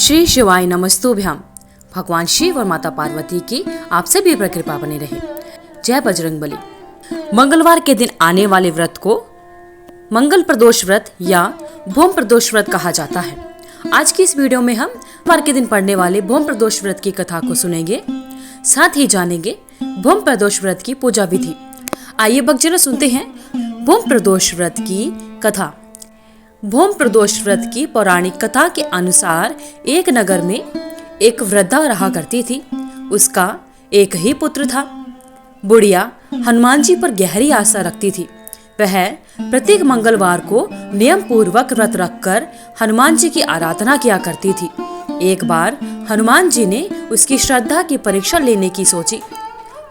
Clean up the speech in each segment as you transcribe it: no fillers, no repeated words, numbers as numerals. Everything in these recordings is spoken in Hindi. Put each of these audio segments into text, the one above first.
श्री शिवाय नमस्तुभ्याम। भगवान शिव और माता पार्वती की आप सभी पर कृपा बनी रहे। जय बजरंगबली। मंगलवार के दिन आने वाले व्रत को मंगल प्रदोष व्रत या भूम प्रदोष व्रत कहा जाता है। आज की इस वीडियो में हम मंगलवार के दिन पढ़ने वाले भूम प्रदोष व्रत की कथा को सुनेंगे, साथ ही जानेंगे भूम प्रदोष व्रत की पूजा विधि। आइए भक्तजनों सुनते हैं भूम प्रदोष व्रत की कथा। भूम प्रदोष व्रत की पौराणिक कथा के अनुसार एक नगर में एक वृद्धा रहा करती थी। उसका एक ही पुत्र था। बुढ़िया हनुमान जी पर गहरी आशा रखती थी। वह प्रत्येक मंगलवार को नियम पूर्वक व्रत रखकर हनुमान जी की आराधना किया करती थी। एक बार हनुमान जी ने उसकी श्रद्धा की परीक्षा लेने की सोची।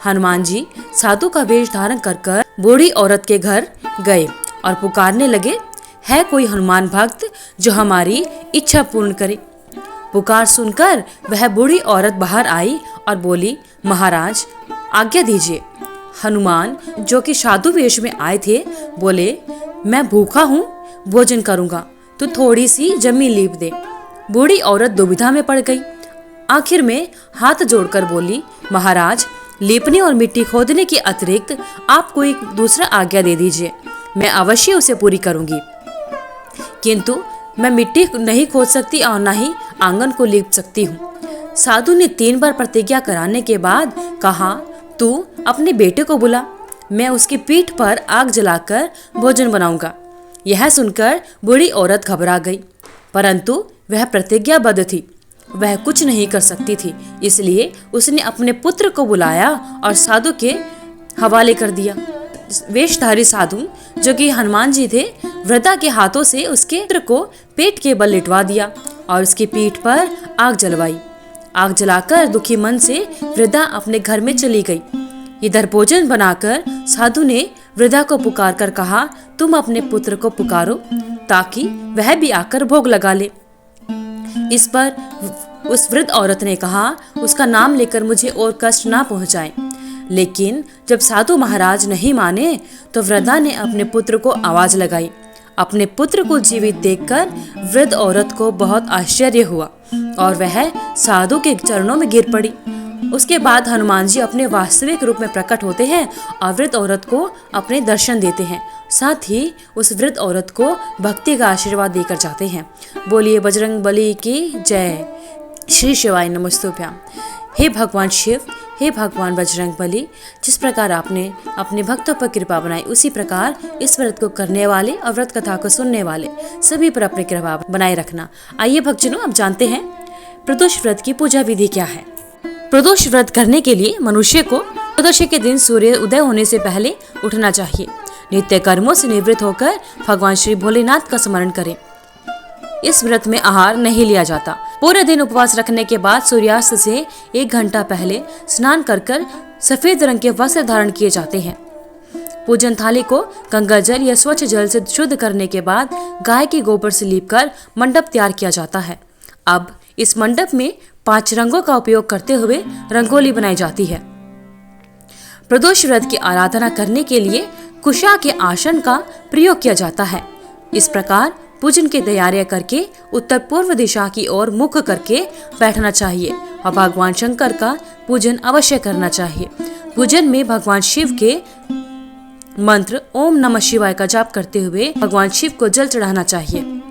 हनुमान जी साधु का वेश धारण कर बूढ़ी औरत के घर गए और पुकारने लगे, है कोई हनुमान भक्त जो हमारी इच्छा पूर्ण करे। पुकार सुनकर वह बूढ़ी औरत बाहर आई और बोली, महाराज आज्ञा दीजिए। हनुमान जो कि साधु वेश में आए थे बोले, मैं भूखा हूँ, भोजन करूँगा, तो थोड़ी सी जमीन लीप दे। बूढ़ी औरत दुविधा में पड़ गई। आखिर में हाथ जोड़कर बोली, महाराज लीपने और मिट्टी खोदने के अतिरिक्त आप कोई दूसरा आज्ञा दे दीजिए, मैं अवश्य उसे पूरी करूंगी। किंतु मैं मिट्टी नहीं खोद सकती और न ही आंगन को लीप सकती हूँ। साधु ने 3 बार प्रतिज्ञा कराने के बाद कहा, तू अपने बेटे को बुला, मैं उसकी पीठ पर आग जलाकर भोजन बनाऊंगा। यह सुनकर बूढ़ी औरत घबरा गई, परंतु वह प्रतिज्ञाबद्ध थी, वह कुछ नहीं कर सकती थी। इसलिए उसने अपने पुत्र को बुलाया और साधु के हवाले कर दिया। वेशधारी साधु जो कि हनुमान जी थे, वृद्धा के हाथों से उसके पुत्र को पेट के बल लिटवा दिया और उसकी पीठ पर आग जलवाई। आग जलाकर दुखी मन से वृद्धा अपने घर में चली गई। इधर भोजन बनाकर साधु ने वृद्धा को पुकार कर कहा, तुम अपने पुत्र को पुकारो ताकि वह भी आकर भोग लगा ले। इस पर उस वृद्ध औरत ने कहा, उसका नाम लेकर मुझे और कष्ट ना पहुंचाएं। लेकिन जब साधु महाराज नहीं माने तो वृद्धा ने अपने पुत्र को आवाज लगाई। अपने पुत्र को जीवित देखकर वृद्ध औरत को बहुत आश्चर्य हुआ और वह साधु के चरणों में गिर पड़ी। उसके बाद हनुमान जी अपने वास्तविक रूप में प्रकट होते हैं और वृद्ध औरत को अपने दर्शन देते हैं। साथ ही उस वृद्ध औरत को भक्ति का आशीर्वाद देकर जाते हैं। बोलिए बजरंगबली की जय। श्री शिवाय नमस्तुभ्याम। हे भगवान शिव, हे भगवान बजरंगबली, जिस प्रकार आपने अपने भक्तों पर कृपा बनाई, उसी प्रकार इस व्रत को करने वाले और व्रत कथा को सुनने वाले सभी पर अपनी कृपा बनाए रखना। आइए भक्तजनों, अब जानते हैं प्रदोष व्रत की पूजा विधि क्या है। प्रदोष व्रत करने के लिए मनुष्य को प्रदोष के दिन सूर्य उदय होने से पहले उठना चाहिए। नित्य कर्मों से निवृत्त होकर भगवान श्री भोलेनाथ का स्मरण करें। इस व्रत में आहार नहीं लिया जाता। पूरे दिन उपवास रखने के बाद सूर्यास्त से 1 घंटा पहले स्नान कर सफेद रंग के वस्त्र धारण किए जाते हैं। पूजन थाली को गंगा जल या स्वच्छ जल से शुद्ध करने के बाद गाय के गोबर से लीपकर मंडप तैयार किया जाता है। अब इस मंडप में 5 रंगों का उपयोग करते हुए रंगोली बनाई जाती है। प्रदोष व्रत की आराधना करने के लिए कुशा के आसन का प्रयोग किया जाता है। इस प्रकार पूजन की तैयारियां करके उत्तर पूर्व दिशा की ओर मुख करके बैठना चाहिए और भगवान शंकर का पूजन अवश्य करना चाहिए। पूजन में भगवान शिव के मंत्र ओम नमः शिवाय का जाप करते हुए भगवान शिव को जल चढ़ाना चाहिए।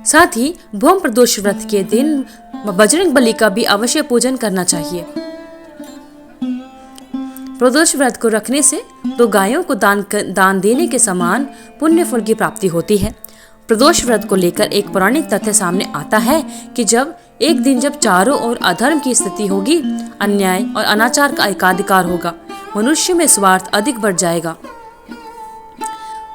साथ ही भूम प्रदोष व्रत के दिन बजरंगबली का भी अवश्य पूजन करना चाहिए। प्रदोष व्रत को रखने से 2 गायों को दान देने के समान पुण्य फल की प्राप्ति होती है। प्रदोष व्रत को लेकर एक पौराणिक तथ्य सामने आता है कि जब एक दिन जब चारों ओर अधर्म की स्थिति होगी, अन्याय और अनाचार का एकाधिकार होगा, मनुष्य में स्वार्थ अधिक बढ़ जाएगा।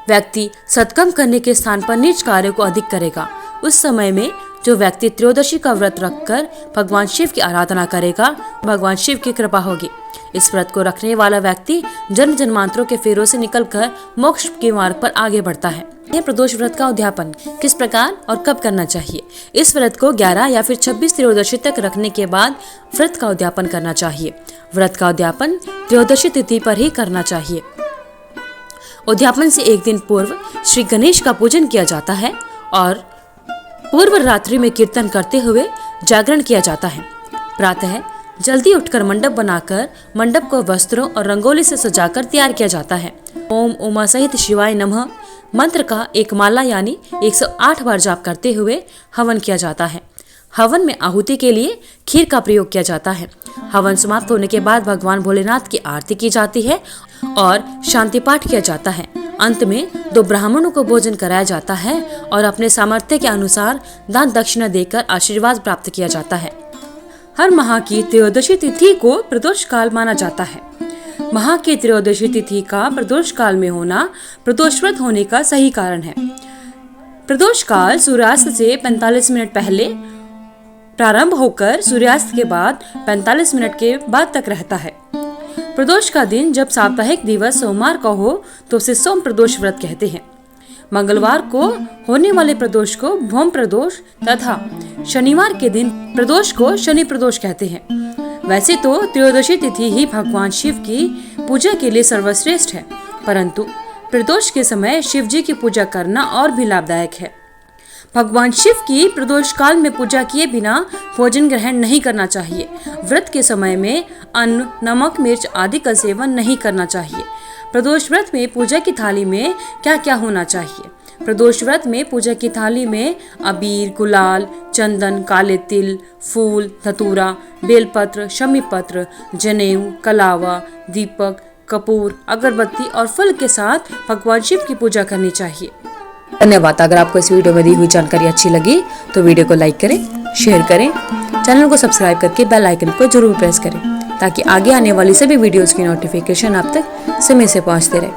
व्यक्ति सत्कर्म करने के स्थान पर नीच कार्यों को अधिक करेगा। उस समय में जो व्यक्ति त्रयोदशी का व्रत रखकर भगवान शिव की आराधना करेगा, भगवान शिव की कृपा होगी। इस व्रत को रखने वाला व्यक्ति जन्म जन्मांतरों के फेरों से निकलकर मोक्ष के मार्ग पर आगे बढ़ता है। यह प्रदोष व्रत का उद्यापन किस प्रकार और कब करना चाहिए। इस व्रत को 11 या फिर 26 त्रयोदशी तक रखने के बाद व्रत का उद्यापन करना चाहिए। व्रत का उद्यापन त्रयोदशी तिथि पर ही करना चाहिए। उद्यापन से एक दिन पूर्व श्री गणेश का पूजन किया जाता है और पूर्व रात्रि में कीर्तन करते हुए जागरण किया जाता है। प्रातः जल्दी उठकर मंडप बनाकर मंडप को वस्त्रों और रंगोली से सजाकर तैयार किया जाता है। ओम उमा सहित शिवाय नमः मंत्र का एक माला यानी 108 बार जाप करते हुए हवन किया जाता है। हवन में आहुति के लिए खीर का प्रयोग किया जाता है। हवन समाप्त होने के बाद भगवान भोलेनाथ की आरती की जाती है और शांति पाठ किया जाता है। अंत में 2 ब्राह्मणों को भोजन कराया जाता है और अपने सामर्थ्य के अनुसार दान दक्षिणा देकर आशीर्वाद प्राप्त किया जाता है। हर माह की त्रयोदशी तिथि को प्रदोष काल माना जाता है। माह की त्रयोदशी तिथि का प्रदोष काल में होना प्रदोष व्रत होने का सही कारण है। प्रदोष काल सूर्यास्त से 45 मिनट पहले प्रारंभ होकर सूर्यास्त के बाद 45 मिनट के बाद तक रहता है। प्रदोष का दिन जब साप्ताहिक दिवस सोमवार का हो तो उसे सोम प्रदोष व्रत कहते हैं। मंगलवार को होने वाले प्रदोष को भौम प्रदोष तथा शनिवार के दिन प्रदोष को शनि प्रदोष कहते हैं। वैसे तो त्रयोदशी तिथि ही भगवान शिव की पूजा के लिए सर्वश्रेष्ठ है, परंतु प्रदोष के समय शिव जी की पूजा करना और भी लाभदायक है। भगवान शिव की प्रदोष काल में पूजा किए बिना भोजन ग्रहण नहीं करना चाहिए। व्रत के समय में अन्न, नमक, मिर्च आदि का सेवन नहीं करना चाहिए। प्रदोष व्रत में पूजा की थाली में क्या क्या होना चाहिए? प्रदोष व्रत में पूजा की थाली में अबीर, गुलाल, चंदन, काले तिल, फूल, धतूरा, बेलपत्र, शमी पत्र, जनेऊ, कलावा, दीपक, कपूर, अगरबत्ती और फल के साथ भगवान शिव की पूजा करनी चाहिए। धन्यवाद। अगर आपको इस वीडियो में दी हुई जानकारी अच्छी लगी तो वीडियो को लाइक करें, शेयर करें, चैनल को सब्सक्राइब करके बेल आइकन को जरूर प्रेस करें ताकि आगे आने वाली सभी वीडियोस की नोटिफिकेशन आप तक समय से पहुंचते रहे।